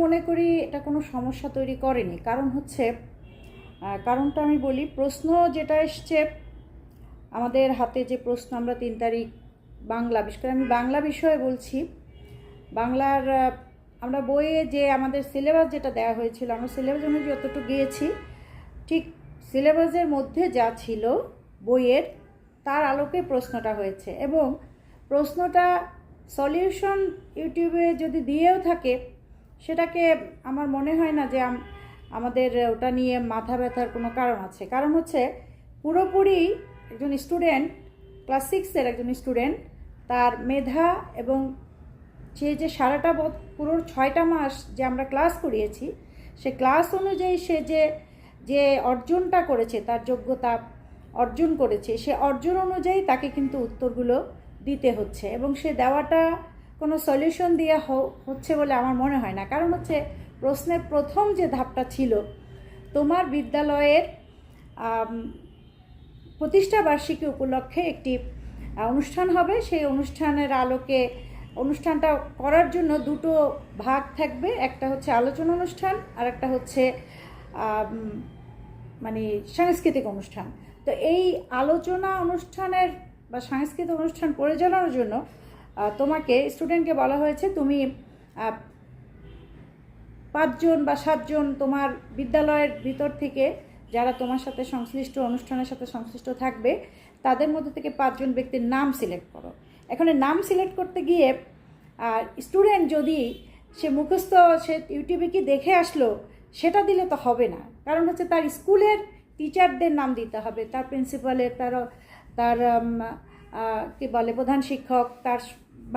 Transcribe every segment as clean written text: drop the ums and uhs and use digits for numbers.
মনে করি এটা কোনো সমস্যা তৈরি করেনি। কারণ হচ্ছে কারণটা আমি বলি, প্রশ্ন যেটা এসছে আমাদের হাতে, যে প্রশ্ন আমরা 3 তারিখ বাংলা, বিশেষ করে আমি বাংলা বিষয়ে বলছি, বাংলার আমরা বইয়ে যে আমাদের সিলেবাস যেটা দেওয়া হয়েছিল, আমরা সিলেবাস অনুযায়ী যতটুকু গিয়েছি, ঠিক সিলেবাসের মধ্যে যা ছিল বইয়ের তার আলোকে প্রশ্নটা হয়েছে। এবং প্রশ্নটা সলিউশন ইউটিউবে যদি দিয়েও থাকে, সেটাকে আমার মনে হয় না যে আমাদের ওটা নিয়ে মাথা ব্যথার কোনো কারণ আছে। কারণ হচ্ছে পুরোপুরি একজন স্টুডেন্ট, ক্লাস 6-এর একজন স্টুডেন্ট, তার মেধা এবং সে যে সারাটা পুরো 6টা মাস যে আমরা ক্লাস করিয়েছি, সে ক্লাস অনুযায়ী সে যে অর্জনটা করেছে, তার যোগ্যতা অর্জন করেছে, সে অর্জন অনুযায়ী তাকে কিন্তু উত্তরগুলো দিতে হচ্ছে। এবং সে দেওয়াটা কোনো সলিউশন দিয়ে হচ্ছে বলে আমার মনে হয় না। কারণ হচ্ছে প্রশ্নের প্রথম যে ধাপটা ছিল, তোমার বিদ্যালয়ের প্রতিষ্ঠা বার্ষিকী উপলক্ষে একটি অনুষ্ঠান হবে, সেই অনুষ্ঠানের আলোকে অনুষ্ঠানটা করার জন্য দুটো ভাগ থাকবে, একটা হচ্ছে আলোচনা অনুষ্ঠান আর একটা হচ্ছে মানে সাংস্কৃতিক অনুষ্ঠান। তো এই আলোচনা অনুষ্ঠানের বা সাংস্কৃতিক অনুষ্ঠান পরিচালনার জন্য তোমাকে স্টুডেন্টকে বলা হয়েছে, তুমি 5 জন বা 7 জন তোমার বিদ্যালয়ের ভিতর থেকে যারা তোমার সাথে সংশ্লিষ্ট, অনুষ্ঠানের সাথে সংশ্লিষ্ট থাকবে, তাদের মধ্যে থেকে 5 জন ব্যক্তির নাম সিলেক্ট করো। এখন নাম সিলেক্ট করতে গিয়ে স্টুডেন্ট যদি সে মুখস্থ, সে ইউটিউবে কি দেখে আসলো, সেটা দিলে তো হবে না। কারণ হচ্ছে তার স্কুলের টিচারদের নাম দিতে হবে, তার প্রিন্সিপালের, তার কি বলে প্রধান শিক্ষক, তার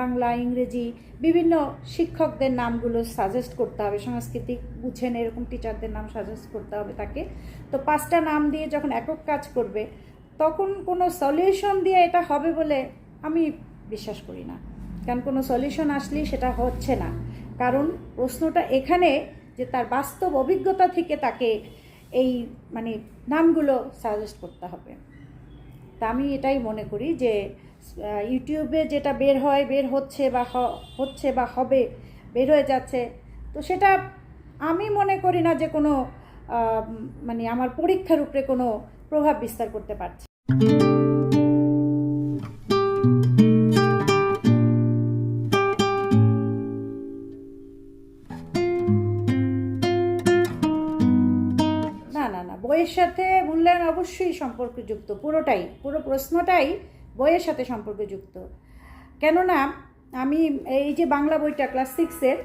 বাংলা, ইংরেজি বিভিন্ন শিক্ষকদের নামগুলো সাজেস্ট করতে হবে, সাংস্কৃতিক বুঝেন এরকম টিচারদের নাম সাজেস্ট করতে হবে তাকে। তো 5টা নাম দিয়ে যখন একক কাজ করবে, তখন কোনো সলিউশন দিয়ে এটা হবে বলে আমি বিশ্বাস করি না। কারণ কোনো সলিউশন আসলেই সেটা হচ্ছে না। কারণ প্রশ্নটা এখানে যে তার বাস্তব অভিজ্ঞতা থেকে তাকে এই মানে নামগুলো সাজেস্ট করতে হবে। তা আমি এটাই মনে করি যে ইউটিউবে যেটা বের হচ্ছে বা হবে, বের হয়ে যাচ্ছে, তো সেটা আমি মনে করি না যে কোনো মানে আমার পরীক্ষার উপরে কোনো প্রভাব বিস্তার করতে পারছে। না, বইয়ের সাথে মূল্যায়ন অবশ্যই সম্পর্কযুক্ত, পুরো প্রশ্নটাই বইয়ের সাথে সম্পর্কযুক্ত। কেননা আমি এই যে বাংলা বইটা ক্লাস 6-এর,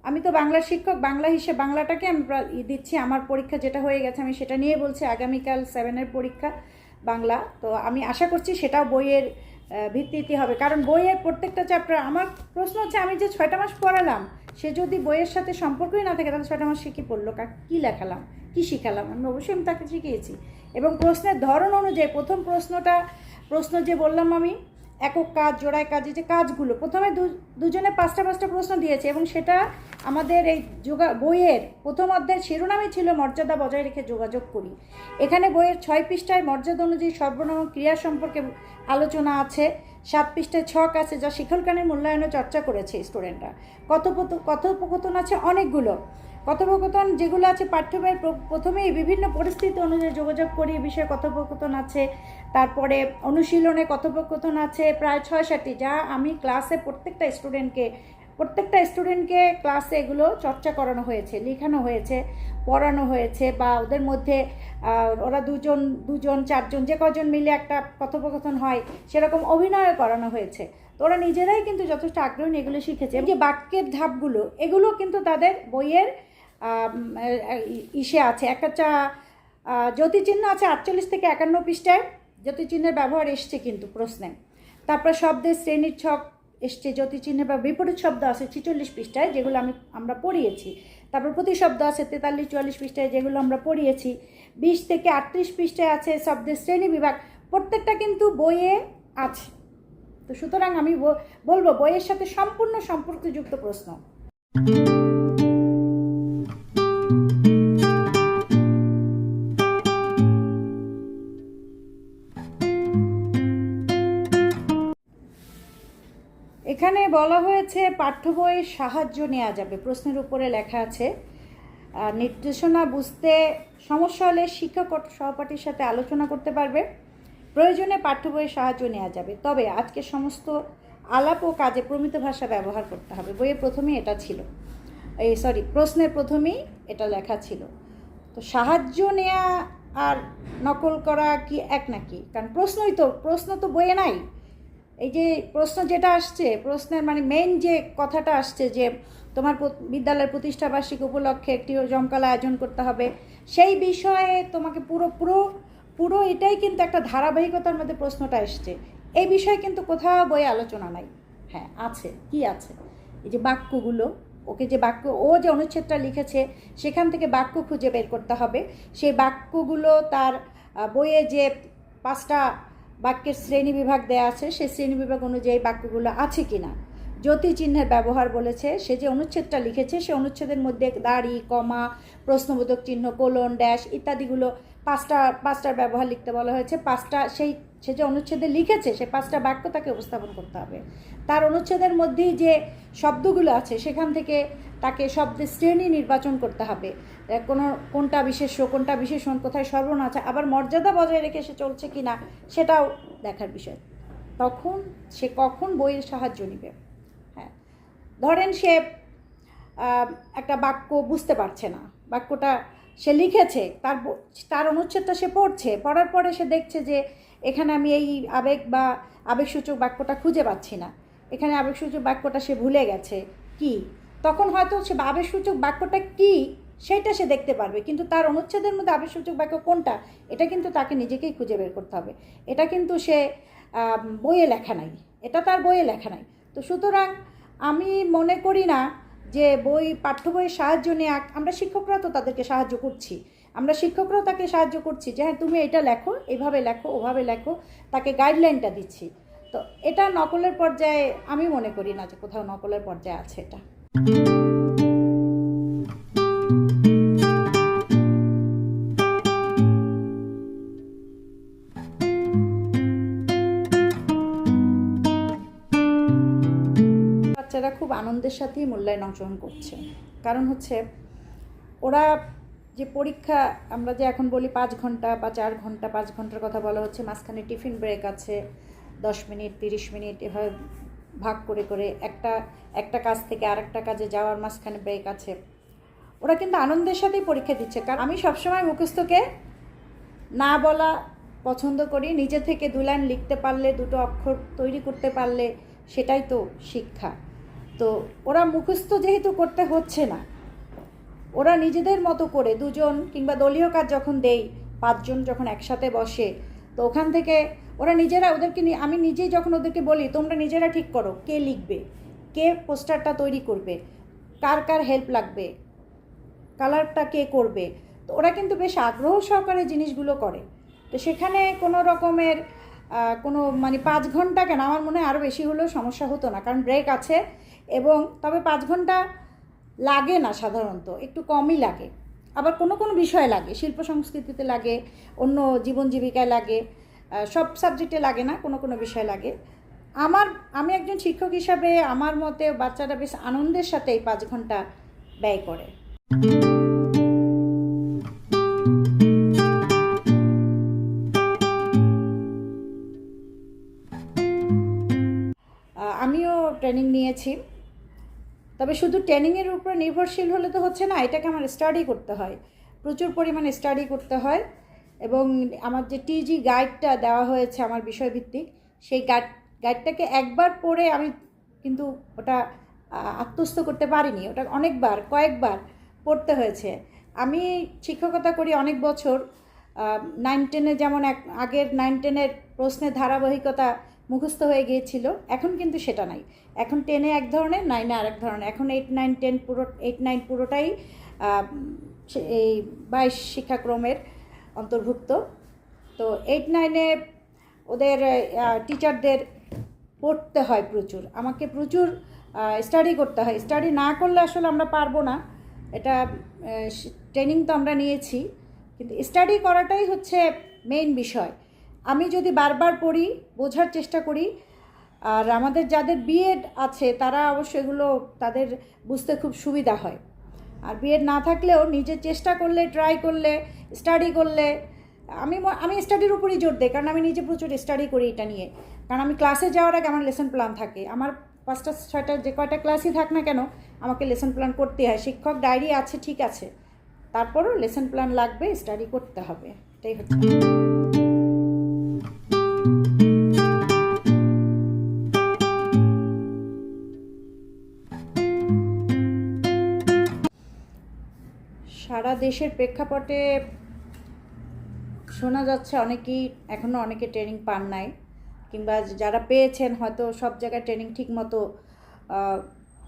আমি তো বাংলা শিক্ষক, বাংলা হিসেবে বাংলাটাকে আমি দিচ্ছি। আমার পরীক্ষা যেটা হয়ে গেছে আমি সেটা নিয়ে বলছি, আগামীকাল 7-এর পরীক্ষা বাংলা। তো আমি আশা করছি সেটাও বইয়ের ভিত্তিতে হবে। কারণ বইয়ের প্রত্যেকটা চ্যাপ্টার, আমার প্রশ্ন হচ্ছে আমি যে 6টা মাস পড়ালাম, সে যদি বইয়ের সাথে সম্পর্কই না থাকে, তাহলে 6টা মাস সে কী পড়লো, কী লেখালাম, কী শিখালাম? আমি অবশ্যই তাকে শিখিয়েছি। এবং প্রশ্নের ধরন অনুযায়ী প্রথম প্রশ্ন যে বললাম আমি, একক কাজ, জোড়ায় কাজে যে কাজগুলো, প্রথমে দুজনে 5টা প্রশ্ন দিয়েছে। এবং সেটা আমাদের এই বইয়ের প্রথম অধ্যায়ের শিরোনামই ছিল মর্যাদা বজায় রেখে যোগাযোগ করি। এখানে বইয়ের 6 পৃষ্ঠায় মর্যাদা অনুযায়ী সর্বনাম ক্রিয়া সম্পর্কে আলোচনা আছে, 7 পৃষ্ঠায় ছক আছে, যা শিক্ষণকালীন মূল্যায়নে চর্চা করেছে স্টুডেন্টরা। কথোপকথন আছে অনেকগুলো কথোপকথন, যেগুলো আছে পাঠ্যবইয়ের প্রথমেই বিভিন্ন পরিস্থিতি অনুযায়ী যোগাযোগ করি বিষয়ে কথোপকথন আছে। তারপরে অনুশীলনে কথোপকথন আছে প্রায় 6-7টি, যা আমি ক্লাসে প্রত্যেকটা স্টুডেন্টকে ক্লাসে এগুলো চর্চা করানো হয়েছে, লেখানো হয়েছে, পড়ানো হয়েছে, বা ওদের মধ্যে ওরা 2জন 4জন যে কজন মিলে একটা কথোপকথন হয় সেরকম অভিনয় করানো হয়েছে। তো ওরা নিজেরাই কিন্তু যথেষ্ট আগ্রহী এগুলো শিখেছে। যে বাক্যের ধাপগুলো, এগুলো কিন্তু তাদের বইয়ের ইসে আছে। একটা জ্যোতিচিহ্ন আছে 48 থেকে 51 পৃষ্ঠায়, জ্যোতিচিহ্নের ব্যবহার এসছে কিন্তু প্রশ্নে। তারপর শব্দের শ্রেণীর ছক এসছে, জ্যোতিচিহ্নের বা বিপরীত শব্দ আছে 46 পৃষ্ঠায়, যেগুলো আমরা পড়িয়েছি। তারপর প্রতিশব্দ আছে 43-44 পৃষ্ঠায়, যেগুলো আমরা পড়িয়েছি। 20 থেকে 38 পৃষ্ঠায় আছে শব্দের শ্রেণী বিভাগ। প্রত্যেকটা কিন্তু বইয়ে আছে। তো সুতরাং আমি বলবো বইয়ের সাথে সম্পূর্ণ সম্পর্কযুক্ত প্রশ্ন। এখানে বলা হয়েছে পাঠ্য বইয়ের সাহায্য নেওয়া যাবে, প্রশ্নের উপরে লেখা আছে নির্দেশনা বুঝতে সমস্যা হলে শিক্ষক ও সহপাঠীর সাথে আলোচনা করতে পারবে, প্রয়োজনে পাঠ্য বইয়ের সাহায্য নেওয়া যাবে, তবে আজকে সমস্ত আলাপ ও কাজে প্রমিত ভাষা ব্যবহার করতে হবে। বইয়ের প্রথমেই এটা ছিল, প্রশ্নের প্রথমেই এটা লেখা ছিল। তো সাহায্য নেওয়া আর নকল করা কি এক নাকি? কারণ প্রশ্ন তো বইয়ে নাই। এই যে প্রশ্ন যেটা আসছে, প্রশ্নের মানে মেইন যে কথাটা আসছে যে তোমার বিদ্যালয়ের প্রতিষ্ঠাবার্ষিকী উপলক্ষে একটি জমকালো আয়োজন করতে হবে, সেই বিষয়ে তোমাকে পুরো এটাই কিন্তু একটা ধারাবাহিকতার মধ্যে প্রশ্নটা এসছে। এই বিষয়ে কিন্তু কোথাও বইয়ে আলোচনা নাই। হ্যাঁ আছে, কি আছে? এই যে বাক্যগুলো, ওকে যে বাক্য, ও যে অনুচ্ছেদটা লিখেছে সেখান থেকে বাক্য খুঁজে বের করতে হবে। সেই বাক্যগুলো তার বইয়ে যে 5টা বাক্যের শ্রেণীবিভাগ দেওয়া আছে, সেই শ্রেণীবিভাগ অনুযায়ী বাক্যগুলো আছে কি না। জ্যোতি চিহ্নের ব্যবহার বলেছে, সে যে অনুচ্ছেদটা লিখেছে সে অনুচ্ছেদের মধ্যে দাড়ি, কমা, প্রশ্নবোধক চিহ্ন, কোলন, ড্যাশ ইত্যাদিগুলো পাঁচটার ব্যবহার লিখতে বলা হয়েছে। সে যে অনুচ্ছেদে লিখেছে সে 5টা বাক্য তাকে উপস্থাপন করতে হবে। তার অনুচ্ছেদের মধ্যেই যে শব্দগুলো আছে সেখান থেকে তাকে শব্দের শ্রেণী নির্বাচন করতে হবে, কোনটা বিশেষ্য, কোনটা বিশেষণ, কোথায় সর্বনাম আছে, আবার মর্যাদা বজায় রেখে সে চলছে কি না সেটাও দেখার বিষয়। তখন সে কখন বইয়ের সাহায্য নেবে। হ্যাঁ, ধরেন সে একটা বাক্য বুঝতে পারছে না, বাক্যটা সে লিখেছে, তার অনুচ্ছেদটা সে পড়ার পরে সে দেখছে যে এখানে আমি এই আবেগসূচক বাক্যটা খুঁজে পাচ্ছি না, এখানে আবেগসূচক বাক্যটা সে ভুলে গেছে কি, তখন হয়তো সে আবেগসূচক বাক্যটা কি সেটা সে দেখতে পারবে, কিন্তু তার অনুচ্ছেদের মধ্যে আবেগসূচক বাক্য কোনটা এটা কিন্তু তাকে নিজেকেই খুঁজে বের করতে হবে। এটা কিন্তু সে বইয়ে লেখা নাই, এটা তার বইয়ে লেখা নাই। তো সুতরাং আমি মনে করি না যে পাঠ্য বইয়ের সাহায্য নিয়ে, আমরা শিক্ষকরা তো তাদেরকে সাহায্য করছি, আমরা শিক্ষকরাও তাকে সাহায্য করছি যে হ্যাঁ তুমি এটা লেখো, এইভাবে লেখো, ওভাবে লেখো, তাকে গাইডলাইনটা দিচ্ছি। তো এটা নকলের পর্যায়ে আমি মনে করি না যে কোথাও নকলের পর্যায়ে আছে এটা। বাচ্চারা খুব আনন্দের সাথেই মূল্যায়ন অংশগ্রহণ করছে, কারণ হচ্ছে ওরা যে পরীক্ষা, আমরা যে এখন বলি 5 ঘন্টা বা 4 ঘন্টা, 5 ঘন্টার কথা বলা হচ্ছে, মাঝখানে টিফিন ব্রেক আছে 10 মিনিট 30 মিনিট, এভাবে ভাগ করে করে একটা কাজ থেকে আরেকটা কাজে যাওয়ার মাঝখানে ব্রেক আছে। ওরা কিন্তু আনন্দের সাথেই পরীক্ষা দিচ্ছে। কারণ আমি সবসময় মুখস্থকে না বলা পছন্দ করি, নিজে থেকে 2 লাইন লিখতে পারলে, 2টো অক্ষর তৈরি করতে পারলে সেটাই তো শিক্ষা। তো ওরা মুখস্থ যেহেতু করতে হচ্ছে না, ওরা নিজেদের মতো করে 2জন কিংবা দলীয় কাজ যখন দেই 5 জন যখন একসাথে বসে, তো ওখান থেকে ওরা নিজেরা আমি নিজেই যখন ওদেরকে বলি তোমরা নিজেরা ঠিক করো কে লিখবে, কে পোস্টারটা তৈরি করবে, কার হেল্প লাগবে, কালারটা কে করবে, তো ওরা কিন্তু বেশ আগ্রহ সহকারে জিনিসগুলো করে। তো সেখানে কোনো রকমের 5 ঘন্টা কেন, আমার মনে হয় আরও বেশি হলেও সমস্যা হতো না, কারণ ব্রেক আছে। এবং তবে 5 ঘন্টা লাগে না, সাধারণত একটু কমই লাগে। আবার কোনো বিষয়ে লাগে, শিল্প সংস্কৃতিতে লাগে, অন্য জীবন জীবিকায় লাগে, সব সাবজেক্টে লাগে না, কোনো বিষয় লাগে। আমি একজন শিক্ষক হিসাবে আমার মতে বাচ্চারা বেশ আনন্দের সাথে এই 5 ঘন্টা ব্যয় করে। আমিও ট্রেনিং নিয়েছি, তবে শুধু ট্রেনিংয়ের উপর নির্ভরশীল হলে তো হচ্ছে না, এটাকে আমার স্টাডি করতে হয়, প্রচুর পরিমাণে স্টাডি করতে হয়। এবং আমার যে টিজি গাইডটা দেওয়া হয়েছে আমার বিষয়ভিত্তিক, সেই গাইডটাকে একবার পড়ে আমি কিন্তু ওটা আত্মস্থ করতে পারিনি, ওটা কয়েকবার পড়তে হয়েছে। আমি শিক্ষকতা করি অনেক বছর, 9-10-এ যেমন আগের 9-10-এর প্রশ্নের ধারাবাহিকতা মুখস্থ হয়ে গিয়েছিল, এখন কিন্তু সেটা নাই। এখন 10-এ এক ধরনের, 9-এ আরেক ধরনের। এখন 8-9-10 8-9 পুরোটাই এই 22 শিক্ষাক্রমের অন্তর্ভুক্ত। তো 8-9-এ ওদের টিচারদের পড়তে হয় প্রচুর, আমাকে প্রচুর স্টাডি করতে হয়। স্টাডি না করলে আসলে আমরা পারবো না, এটা ট্রেনিং তো আমরা নিয়েছি, কিন্তু স্টাডি করাটাই হচ্ছে মেইন বিষয়। আমি যদি বারবার পড়ি, বোঝার চেষ্টা করি, আর আমাদের যাদের বিএড আছে তারা অবশ্য এগুলো তাদের বুঝতে খুব সুবিধা হয়। আর বিএড না থাকলেও নিজের চেষ্টা করলে, ট্রাই করলে, স্টাডি করলে, আমি স্টাডির উপরই জোর দিই, কারণ আমি নিজে প্রচুর স্টাডি করি এটা নিয়ে। কারণ আমি ক্লাসে যাওয়ার আগে আমার লেসন প্ল্যান থাকে, আমার 5টা 6টা যে কয়টা ক্লাসই থাক না কেন আমাকে লেসন প্ল্যান করতে হয়। শিক্ষক ডায়েরি আছে ঠিক আছে, তারপরও লেসন প্ল্যান লাগবে, স্টাডি করতে হবে, এটাই হচ্ছে। সারা দেশের প্রেক্ষাপটে শোনা যাচ্ছে অনেকেই এখনও অনেকে ট্রেনিং পান নাই, কিংবা যারা পেয়েছেন হয়তো সব জায়গায় ট্রেনিং ঠিক মতো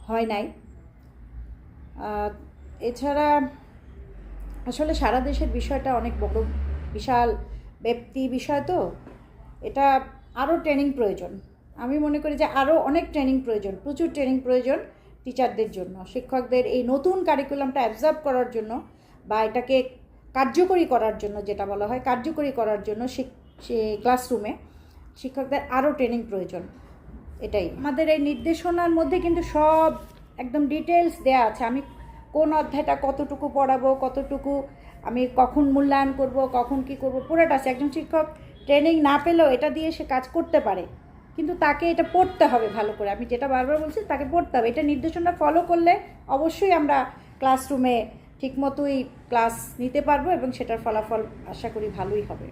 হয় নাই। এছাড়া আসলে সারা দেশের বিষয়টা অনেক বড় বিশাল ব্যাপ্তি বিষয়, তো এটা আরও ট্রেনিং প্রয়োজন। আমি মনে করি যে আরও অনেক ট্রেনিং প্রয়োজন, প্রচুর ট্রেনিং প্রয়োজন টিচারদের জন্য, শিক্ষকদের এই নতুন কারিকুলামটা অ্যাবজর্ব করার জন্য বা এটাকে কার্যকরী করার জন্য, যেটা বলা হয় কার্যকরী করার জন্য ক্লাসরুমে শিক্ষকদের আরও ট্রেনিং প্রয়োজন। এটাই আমাদের এই নির্দেশনার মধ্যে কিন্তু সব একদম ডিটেলস দেয়া আছে। আমি কোন অধ্যায়টা কতটুকু পড়াবো, কতটুকু আমি কখন মূল্যায়ন করব, কখন কি করব, পুরোটা আছে। একজন শিক্ষক ট্রেনিং না পেলেও এটা দিয়ে সে কাজ করতে পারে, কিন্তু তাকে এটা পড়তে হবে ভালো করে। আমি যেটা বারবার বলছি, তাকে পড়তে হবে। এটা নির্দেশনা ফলো করলে অবশ্যই আমরা ক্লাসরুমে ঠিকমতোই ক্লাস নিতে পারবো এবং সেটার ফলাফল আশা করি ভালোই হবে।